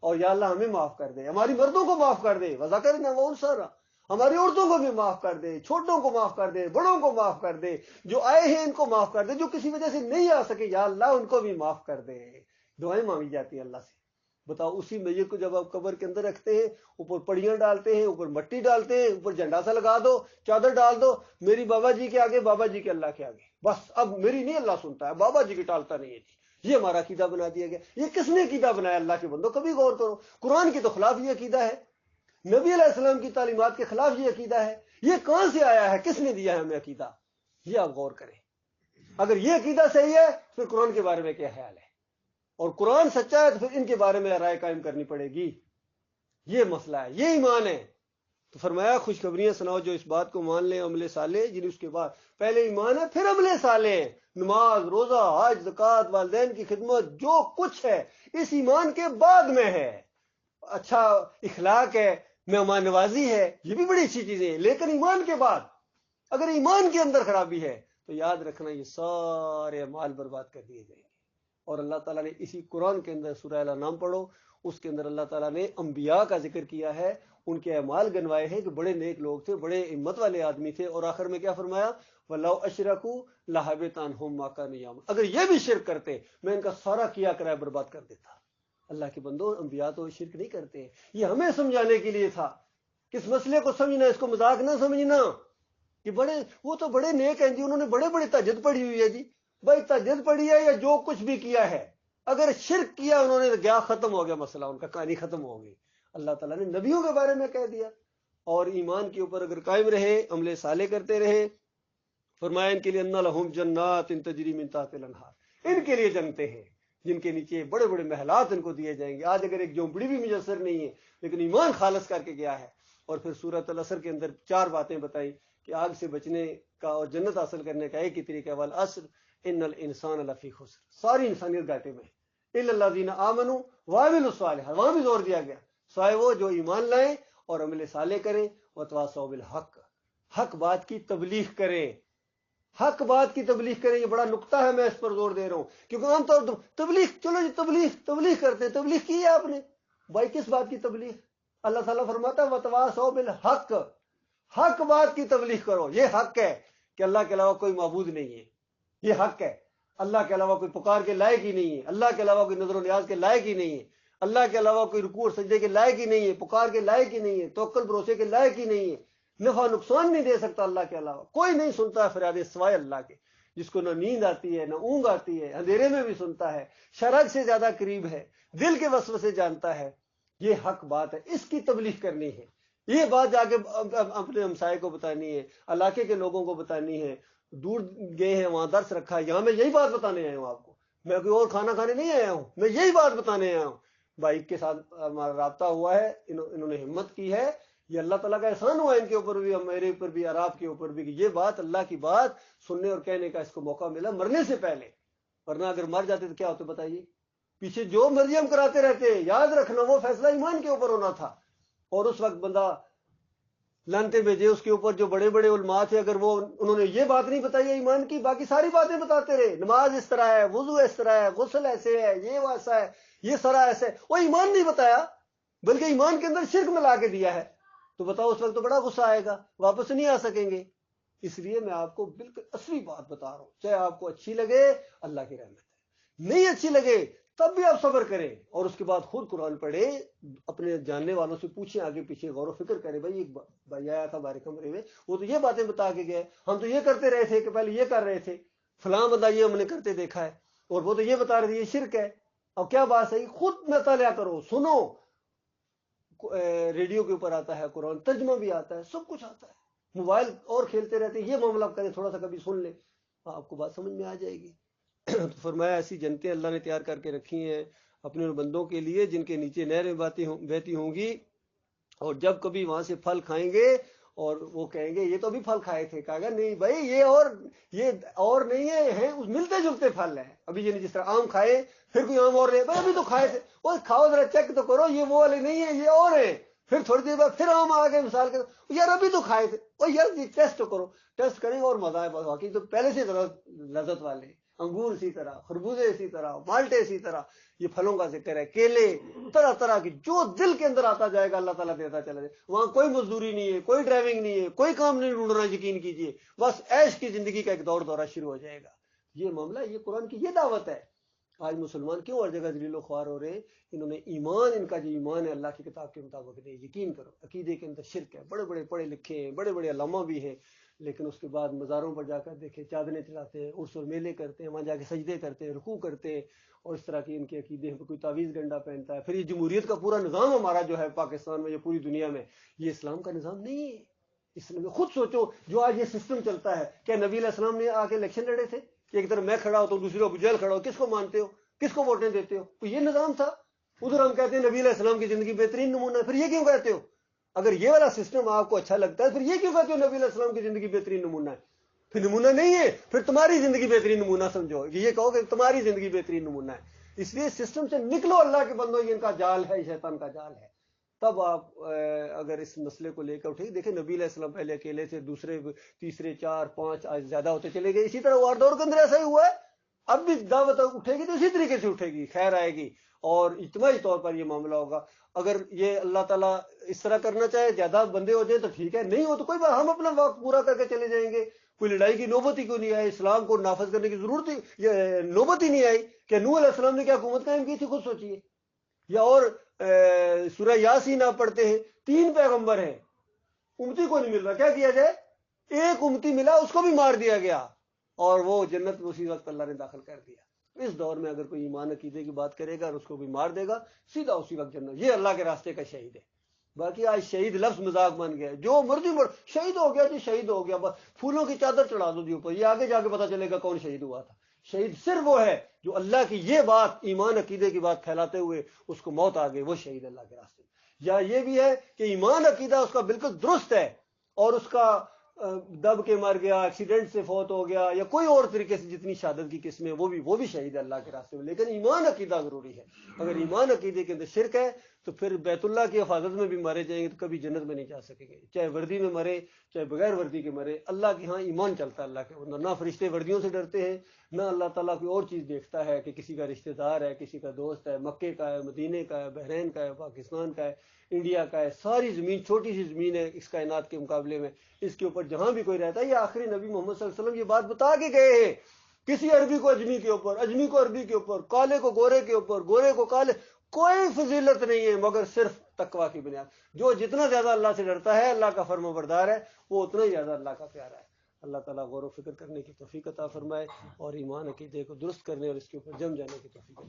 اور یا اللہ ہمیں معاف کر دے، ہماری مردوں کو معاف کر دے، وذکرنا وانصرنا، ہماری عورتوں کو بھی معاف کر دے، چھوٹوں کو معاف کر دے، بڑوں کو معاف کر دے، جو آئے ہیں ان کو معاف کر دے، جو کسی وجہ سے نہیں آ سکے یا اللہ ان کو بھی معاف کر دے۔ دعائیں مانگی جاتی ہیں اللہ سے۔ بتاؤ اسی میت کو جب آپ قبر کے اندر رکھتے ہیں، اوپر پڑیاں ڈالتے ہیں، اوپر مٹی ڈالتے ہیں، اوپر جھنڈا سا لگا دو، چادر ڈال دو، میری بابا جی کے آگے، بابا جی کے اللہ کے آگے، بس اب میری نہیں اللہ سنتا ہے، بابا جی کی ٹالتا نہیں ہے جی، یہ ہمارا عقیدہ بنا دیا گیا۔ یہ کس نے عقیدہ بنایا؟ اللہ کے بندو کبھی غور کرو، قرآن کی تو خلاف یہ عقیدہ ہے، نبی علیہ السلام کی تعلیمات کے خلاف یہ عقیدہ ہے، یہ کہاں سے آیا ہے؟ کس نے دیا ہے ہمیں عقیدہ؟ یہ آپ غور کریں۔ اگر یہ عقیدہ صحیح ہے پھر قرآن کے بارے میں کیا خیال ہے، اور قرآن سچا ہے تو پھر ان کے بارے میں رائے قائم کرنی پڑے گی۔ یہ مسئلہ ہے، یہ ایمان ہے۔ تو فرمایا خوشخبریاں سناؤ جو اس بات کو مان لیں، عمل صالح، جن اس کے بعد پہلے ایمان ہے پھر عمل صالح، نماز، روزہ، حج، زکوٰۃ، والدین کی خدمت، جو کچھ ہے اس ایمان کے بعد میں ہے۔ اچھا اخلاق ہے، مہمان نوازی ہے، یہ بھی بڑی اچھی چیزیں ہیں، لیکن ایمان کے بعد اگر ایمان کے اندر خرابی ہے تو یاد رکھنا یہ سارے اعمال برباد کر دیے جائیں گے۔ اور اللہ تعالیٰ نے اسی قرآن کے اندر سورہ الانعام پڑھو، اس کے اندر اللہ تعالیٰ نے انبیاء کا ذکر کیا ہے، ان کے اعمال گنوائے ہیں کہ بڑے نیک لوگ تھے، بڑے ہمت والے آدمی تھے، اور آخر میں کیا فرمایا؟ وَلَوْ أَشْرَكُوا لَحَبِطَ عَنْهُمْ مَا كَانُوا يَعْمَلُونَ، اگر یہ بھی شرک کرتے میں ان کا سارا کیا کرایہ برباد کر دیتا۔ اللہ کے بندو، انبیاء تو شرک نہیں کرتے، یہ ہمیں سمجھانے کے لیے تھا، کس مسئلے کو سمجھنا، اس کو مذاق نہ سمجھنا کہ وہ تو بڑے نیک ہیں جی، انہوں نے بڑے بڑے تہجد پڑھی ہوئی ہے جی، بھائی تہجد پڑھی ہے یا جو کچھ بھی کیا ہے، اگر شرک کیا انہوں نے گیا، ختم ہو گیا مسئلہ، ان کا کہانی ختم ہو گئی۔ اللہ تعالیٰ نے نبیوں کے بارے میں کہہ دیا، اور ایمان کے اوپر اگر قائم رہے، عمل صالح کرتے رہے، فرمایا ان کے لیے ان لہم جنات تجری من تحتها الانہار، ان کے لیے جنتیں ہیں جن کے نیچے بڑے بڑے محلات ان کو دیے جائیں گے۔ آج اگر ایک جھونپڑی بھی میسر نہیں ہے لیکن ایمان خالص کر کے گیا ہے، اور پھر سورۃ العصر کے اندر 4 باتیں بتائی کہ آگ سے بچنے کا اور جنت حاصل کرنے کا ایک ہی طریقہ ہے، والعصر ان الانسان لفی خسر، ساری انسانیت گھاٹے میں، الا الذین آمنوا وعملوا الصالحات، وہاں بھی زور دیا گیا، سوائے وہ جو ایمان لائیں اور عمل صالح کریں، وتواصوا بالحق، حق بات کی تبلیغ کریں، حق بات کی تبلیغ کریں۔ یہ بڑا نقطہ ہے، میں اس پر زور دے رہا ہوں، کیونکہ عام طور پر تبلیغ، چلو جی تبلیغ کرتے ہیں، تبلیغ کی ہے آپ نے، بھائی کس بات کی تبلیغ؟ اللہ تعالیٰ فرماتا ہے وتواصوا بالحق، حق بات کی تبلیغ کرو۔ یہ حق ہے کہ اللہ کے علاوہ کوئی معبود نہیں ہے، یہ حق ہے، اللہ کے علاوہ کوئی پکار کے لائق ہی نہیں ہے، اللہ کے علاوہ کوئی نظر و نیاز کے لائق ہی نہیں ہے، اللہ کے علاوہ کوئی رکوع اور سجدے کے لائق ہی نہیں ہے، پکار کے لائق ہی نہیں ہے، توکل بھروسے کے لائق ہی نہیں ہے، نفع نقصان نہیں دے سکتا اللہ کے علاوہ کوئی، نہیں سنتا ہے فریاد سوائے اللہ کے، جس کو نہ نیند آتی ہے نہ اونگ آتی ہے، اندھیرے میں بھی سنتا ہے، شرک سے زیادہ قریب ہے، دل کے وسوسے جانتا ہے۔ یہ حق بات ہے، اس کی تبلیغ کرنی ہے، یہ بات جا کے اپنے ہمسائے کو بتانی ہے، علاقے کے لوگوں کو بتانی ہے، دور گئے ہیں وہاں درس رکھا ہے، یہاں میں یہی بات بتانے آیا ہوں آپ کو، میں کوئی اور کھانا کھانے نہیں آیا ہوں، میں یہی بات بتانے آیا ہوں۔ بھائی کے ساتھ ہمارا رابطہ ہوا ہے، انہوں نے ہمت کی ہے، یہ اللہ تعالیٰ کا احسان ہوا ان کے اوپر بھی، میرے اوپر بھی اور آپ کے اوپر بھی، کہ یہ بات اللہ کی بات سننے اور کہنے کا اس کو موقع ملا مرنے سے پہلے، ورنہ اگر مر جاتے تو کیا ہوتا بتائیے؟ پیچھے جو مرضی ہم کراتے رہتے، یاد رکھنا وہ فیصلہ ایمان کے اوپر ہونا تھا، اور اس وقت بندہ لانتے بھیجے اس کے اوپر جو بڑے بڑے علماء تھے، اگر انہوں نے یہ بات نہیں بتائی ایمان کی، باقی ساری باتیں بتاتے رہے، نماز اس طرح ہے، وضو اس طرح ہے، غسل ایسے ہے، یہ ویسا ہے، یہ سرا ایسے ہے، وہ ایمان نہیں بتایا بلکہ ایمان کے اندر شرک ملا کے دیا ہے، تو بتاؤ اس وقت تو بڑا غصہ آئے گا، واپس نہیں آ سکیں گے۔ اس لیے میں آپ کو بالکل اصلی بات بتا رہا ہوں، چاہے آپ کو اچھی لگے اللہ کی رحمت ہے، نہیں اچھی لگے تب بھی آپ صبر کریں، اور اس کے بعد خود قرآن پڑھیں، اپنے جاننے والوں سے پوچھیں، آگے پیچھے غور و فکر کریں، بھائی ایک بھائی آیا تھا ہمارے کمرے میں، وہ تو یہ باتیں بتا کے گئے، ہم تو یہ کرتے رہے تھے کہ پہلے یہ کر رہے تھے، فلاں بندہ یہ ہم نے کرتے دیکھا ہے، اور وہ تو یہ بتا رہے تھے یہ شرک ہے، اب کیا بات ہے؟ خود مطالعہ کرو، سنو، ریڈیو کے اوپر آتا ہے قرآن، ترجمہ بھی آتا ہے، سب کچھ آتا ہے، موبائل اور کھیلتے رہتے ہیں، یہ معاملہ کریں، تھوڑا سا کبھی سن لیں، آپ کو بات سمجھ میں آ جائے گی۔ تو فرمایا ایسی جنتیں اللہ نے تیار کر کے رکھی ہیں اپنے ان بندوں کے لیے جن کے نیچے نہریں بہتی ہوں گی، اور جب کبھی وہاں سے پھل کھائیں گے اور وہ کہیں گے یہ تو ابھی پھل کھائے تھے. کہا گیا نہیں بھائی یہ اور نہیں ہے ملتے جلتے پھل ہیں. ابھی یہ جس طرح آم کھائے پھر کوئی آم اور لے بھائی ابھی تو کھائے تھے, وہ کھاؤ ذرا چیک تو کرو یہ وہ والے نہیں ہیں یہ اور ہیں. پھر تھوڑی دیر بعد پھر آم آ گئے مثال کے یار ابھی تو کھائے تھے, اور یار یہ ٹیسٹ کرو. ٹیسٹ کریں اور مزہ ہے واقعی تو پہلے سے لذت والے. انگور اسی طرح, خربوزے اسی طرح, مالٹے اسی طرح, یہ پھلوں کا ذکر ہے, کیلے, طرح طرح کی جو دل کے اندر آتا جائے گا اللہ تعالیٰ دیتا چلا جائے. وہاں کوئی مزدوری نہیں ہے, کوئی ڈرائیونگ نہیں ہے, کوئی کام نہیں ڈھونڈنا, یقین کیجئے بس عیش کی زندگی کا ایک دورہ شروع ہو جائے گا. یہ معاملہ, یہ قرآن کی یہ دعوت ہے. آج مسلمان کیوں ہر جگہ ذلیل و خوار ہو رہے ہیں؟ انہوں نے ایمان, ان کا جو ایمان ہے اللہ کی کتاب کے مطابق نہیں. یقین کرو عقیدے کے اندر شرک ہے. بڑے بڑے پڑھے لکھے ہیں, بڑے بڑے علماء بھی ہیں, لیکن اس کے بعد مزاروں پر جا کر دیکھیں چادریں چلاتے ہیں, عرس اور میلے کرتے ہیں, وہاں جا کے سجدے کرتے ہیں, رکوع کرتے ہیں, اور اس طرح کی ان کے عقیدے ہیں. کوئی تعویذ گنڈا پہنتا ہے. پھر یہ جمہوریت کا پورا نظام ہمارا جو ہے پاکستان میں یا پوری دنیا میں, یہ اسلام کا نظام نہیں ہے. اسلام میں خود سوچو جو آج یہ سسٹم چلتا ہے, کیا نبی علیہ السلام نے آ کے الیکشن لڑے تھے کہ ایک طرف میں کھڑا ہوتا ہوں دوسری ابو جہل کھڑا ہو, کس کو مانتے ہو, کس کو ووٹیں دیتے ہو؟ تو یہ نظام تھا. ادھر ہم کہتے ہیں نبی علیہ السلام کی زندگی بہترین نمونہ ہے, پھر یہ کیوں کہتے ہو؟ اگر یہ والا سسٹم آپ کو اچھا لگتا ہے پھر یہ کیوں کہتے ہو نبی علیہ السلام کی زندگی بہترین نمونہ ہے؟ پھر نمونہ نہیں ہے, پھر تمہاری زندگی بہترین نمونہ سمجھو, یہ کہو کہ تمہاری زندگی بہترین نمونہ ہے. اس لیے سسٹم سے نکلو اللہ کے بندو, یہ ان کا جال ہے, شیطان کا جال ہے. تب آپ اگر اس مسئلے کو لے کر اٹھے, دیکھیں نبی علیہ السلام پہلے اکیلے تھے, دوسرے تیسرے 4 5 آج زیادہ ہوتے چلے گئے. اسی طرح وار دور کے اندر ایسا ہی ہوا ہے. اب بھی دعوت اٹھے گی تو اسی طریقے سے اٹھے گی, خیر آئے گی, اور اجتماعی طور پر یہ معاملہ ہوگا. اگر یہ اللہ تعالیٰ اس طرح کرنا چاہے زیادہ بندے ہو جائیں تو ٹھیک ہے, نہیں ہو تو کوئی بات, ہم اپنا وقت پورا کر کے چلے جائیں گے. کوئی لڑائی کی نوبت ہی کیوں نہیں آئی, اسلام کو نافذ کرنے کی ضرورت ہی نوبت ہی نہیں آئی. کہ نوح علیہ السلام نے کیا حکومت قائم کی تھی خود سوچئے. یا اور سورہ یاسین آپ پڑھتے ہیں, 3 پیغمبر ہیں, امتی کو نہیں مل رہا, کیا کیا جائے؟ ایک امتی ملا, اس کو بھی مار دیا گیا, اور وہ جنت میں اسی وقت اللہ نے داخل کر دیا. اس دور میں اگر کوئی ایمان عقیدے کی بات کرے گا اور اس کو بھی مار دے گا, سیدھا اسی وقت جنت. یہ اللہ کے راستے کا شہید ہے. باقی آج شہید لفظ مذاق بن گیا, جو مرضی شہید ہو گیا جی, شہید ہو گیا, بس پھولوں کی چادر چڑھا دو جی اوپر, یہ آگے جا کے پتا چلے گا کون شہید ہوا تھا. شہید صرف وہ ہے جو اللہ کی یہ بات, ایمان عقیدے کی بات پھیلاتے ہوئے اس کو موت آ گئی, وہ شہید اللہ کے راستے. یا یہ بھی ہے کہ ایمان عقیدہ اس کا بالکل درست ہے, اور اس کا دب کے مر گیا, ایکسیڈنٹ سے فوت ہو گیا, یا کوئی اور طریقے سے جتنی شہادت کی قسمیں, وہ بھی شہید ہے اللہ کے راستے میں. لیکن ایمان عقیدہ ضروری ہے. اگر ایمان عقیدے کے اندر شرک ہے تو پھر بیت اللہ کی حفاظت میں بھی مارے جائیں گے تو کبھی جنت میں نہیں جا سکیں گے, چاہے وردی میں مرے چاہے بغیر وردی کے مرے. اللہ کے ہاں ایمان چلتا ہے اللہ کے اندر, نہ فرشتے وردیوں سے ڈرتے ہیں, نہ اللہ تعالیٰ کوئی اور چیز دیکھتا ہے کہ کسی کا رشتہ دار ہے, کسی کا دوست ہے, مکے کا ہے, مدینے کا ہے, بحرین کا ہے, پاکستان کا ہے, انڈیا کا ہے. ساری زمین چھوٹی سی زمین ہے اس کائنات کے مقابلے میں, اس کے اوپر جہاں بھی کوئی رہتا ہے. یہ آخری نبی محمد صلی اللہ علیہ وسلم یہ بات بتا کے گئے ہیں, کسی عربی کو اجمی کے اوپر, اجمی کو عربی کے اوپر, کالے کو گورے کے اوپر, گورے کو کالے, کوئی فضیلت نہیں ہے مگر صرف تقویٰ کی بنیاد. جو جتنا زیادہ اللہ سے ڈرتا ہے, اللہ کا فرمانبردار ہے, وہ اتنا ہی زیادہ اللہ کا پیارا ہے. اللہ تعالیٰ غور و فکر کرنے کی توفیق عطا فرمائے, اور ایمان عقیدے کو درست کرنے اور اس کے اوپر جم جانے کی توفیق عطا فرمائے.